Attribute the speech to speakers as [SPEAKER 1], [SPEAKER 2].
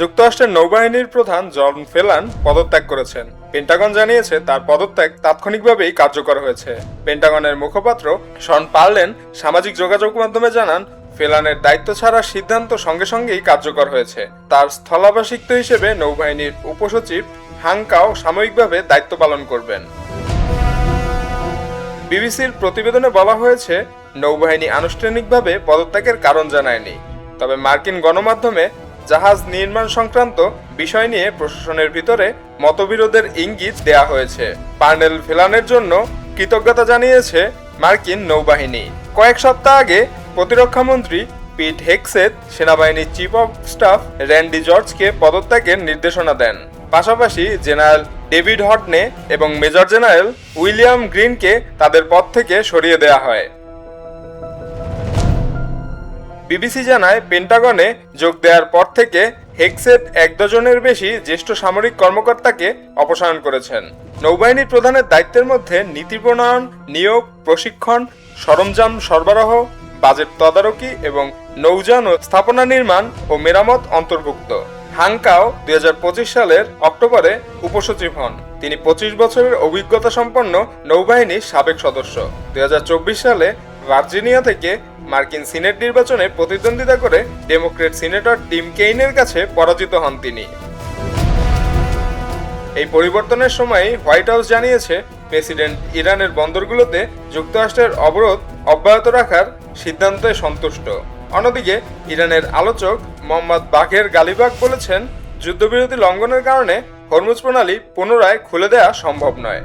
[SPEAKER 1] যুক্তরাষ্ট্রের নৌবাহিনীর প্রধান জন ফেলান পদত্যাগ করেছেন। পেন্টাগন জানিয়েছে তার পদত্যাগ তাৎক্ষণিকভাবেই কার্যকর হয়েছে। পেন্টাগনের মুখপাত্র শন পার্লেন সামাজিক যোগাযোগ মাধ্যমে জানান, ফেলানের দায়িত্ব ছাড়ার সিদ্ধান্ত সঙ্গে সঙ্গেই কার্যকর হয়েছে। তার স্থলাভিষিক্ত হিসেবে নৌবাহিনীর উপসচিব হাংকাও সাময়িকভাবে দায়িত্ব পালন করবেন। বিবিসির প্রতিবেদনে বলা হয়েছে, নৌবাহিনী আনুষ্ঠানিকভাবে পদত্যাগের কারণ জানায়নি, তবে মার্কিন গণমাধ্যমে জাহাজ নির্মাণ সংক্রান্ত বিষয় নিয়ে প্রশাসনের ভিতরে মতবিরোধের ইঙ্গিত দেয়া হয়েছে। পার্নেল ফেলানের জন্য কৃতজ্ঞতা জানিয়েছে মার্কিন নৌবাহিনী। কয়েক সপ্তাহ আগে প্রতিরক্ষামন্ত্রী পিট হেগসেথ সেনাবাহিনীর চিফ অব স্টাফ র্যান্ডি জর্জকে পদত্যাগের নির্দেশনা দেন। পাশাপাশি জেনারেল ডেভিড হটনে এবং মেজর জেনারেল উইলিয়াম গ্রিনকে তাদের পদ থেকে সরিয়ে দেওয়া হয়। বিবিসি জানায়, পেন্টাগনে যোগ দেওয়ার পর থেকে হেগসেথ এক ডজনের বেশি জ্যেষ্ঠ সামরিক কর্মকর্তাকে অপসারণ করেছেন। নৌবাহিনীর প্রধানের দায়িত্বের মধ্যে নীতি প্রণয়ন, নিয়োগ, প্রশিক্ষণ, সরঞ্জাম সরবরাহ, বাজেট তদারকি এবং নৌযান ও স্থাপনা নির্মাণ ও মেরামত অন্তর্ভুক্ত। হাংকাও 2025 সালের অক্টোবরে উপসচিব হন। তিনি 25 বছরের অভিজ্ঞতা সম্পন্ন নৌবাহিনীর সাবেক সদস্য। 2024 সালে ভার্জিনিয়া থেকে মার্কিন সিনেট নির্বাচনে প্রতিদ্বন্দ্বিতা করে ডেমোক্রেট সিনেটর টিম কেইনের কাছে পরাজিত হন তিনি। এই পরিবর্তনের সময় হোয়াইট হাউস জানিয়েছে, প্রেসিডেন্ট ইরানের বন্দরগুলোতে যুক্তরাষ্ট্রের অবরোধ অব্যাহত রাখার সিদ্ধান্তে সন্তুষ্ট। অন্যদিকে ইরানের আলোচক মোহাম্মদ বাঘের গালিবাগ বলেছেন, যুদ্ধবিরতি লঙ্ঘনের কারণে হরমুজ প্রণালী পুনরায় খুলে দেওয়া সম্ভব নয়।